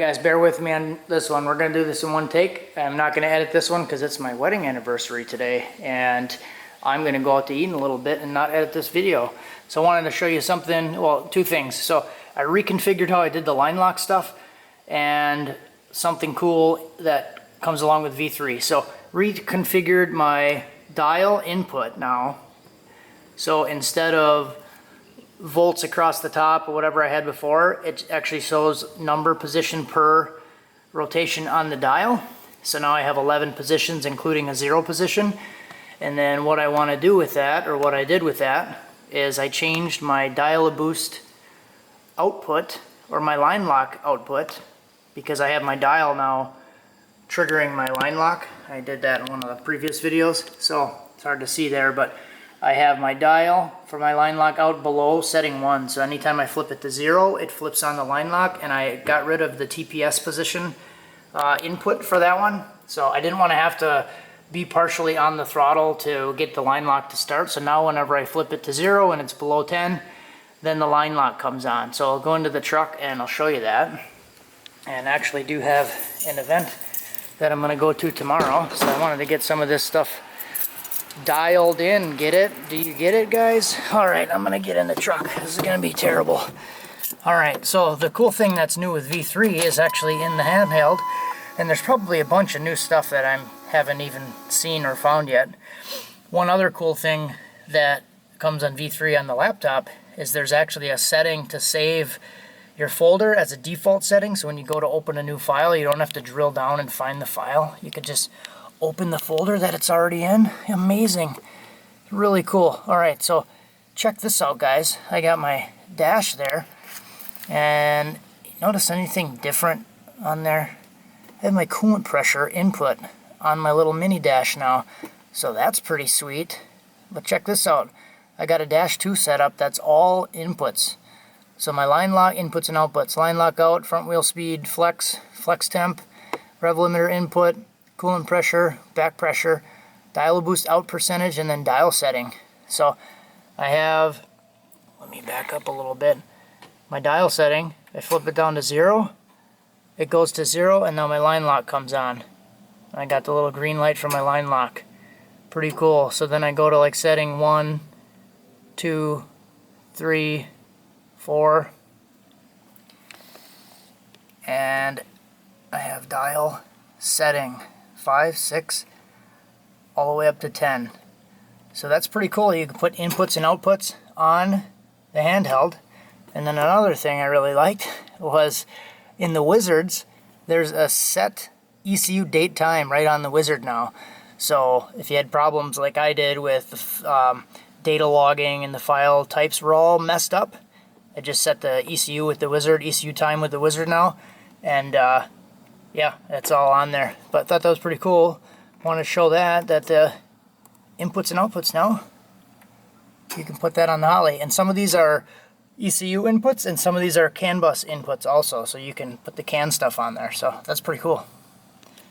guys, bear with me on this one. We're going to do this in one take. I'm not going to edit this one because it's my wedding anniversary today, and I'm going to go out to eat in a little bit and not edit this video. So I wanted to show you something, well, two things. So I reconfigured how I did the line lock stuff, and something cool that comes along with V3. So reconfigured my dial input now. So instead of volts across the top or whatever I had before, it actually shows number position per rotation on the dial. So now I have 11 positions, including a 0 position. And then what I want to do with that, or what I did with that, is I changed my dial-a-boost output, or my line lock output, because I have my dial now triggering my line lock. I did that in one of the previous videos, so it's hard to see there, but I have my dial for my line lock out below setting 1, so anytime I flip it to 0, it flips on the line lock, and I got rid of the TPS position input for that one. So I didn't want to have to be partially on the throttle to get the line lock to start, so now whenever I flip it to 0 and it's below 10, then the line lock comes on. So I'll go into the truck and I'll show you that. And actually do have an event that I'm going to go to tomorrow, so I wanted to get some of this stuff dialed in. Get it? Do you get it, guys? Alright, I'm gonna get in the truck. This is gonna be terrible. Alright, so the cool thing that's new with V3 is actually in the handheld, and there's probably a bunch of new stuff that I haven't even seen or found yet. One other cool thing that comes on V3 on the laptop is there's actually a setting to save your folder as a default setting, so when you go to open a new file, you don't have to drill down and find the file. You could just open the folder that it's already in. Amazing. Really cool. Alright, so check this out, guys. I got my dash there, and notice anything different on there? I have my coolant pressure input on my little mini dash now, so that's pretty sweet. But check this out. I got a dash 2 setup that's all inputs. So my line lock inputs and outputs. Line lock out, front wheel speed, flex temp, rev limiter input, coolant pressure, back pressure, dial-a-boost out percentage, and then dial setting. So I have, let me back up a little bit, my dial setting. I flip it down to 0, it goes to 0, and now my line lock comes on. I got the little green light for my line lock. Pretty cool. So then I go to like setting 1, 2, 3, 4, and I have dial setting 5, 6, all the way up to 10. So that's pretty cool. You can put inputs and outputs on the handheld. And then another thing I really liked was in the Wizards, there's a set ECU date time right on the Wizard now. So if you had problems like I did with data logging and the file types were all messed up, I just set the ECU with the Wizard, ECU time with the Wizard now, and yeah, it's all on there. But I thought that was pretty cool. Want to show that the inputs and outputs now, you can put that on the Holly. And some of these are ECU inputs, and some of these are CAN bus inputs also, so you can put the CAN stuff on there. So that's pretty cool.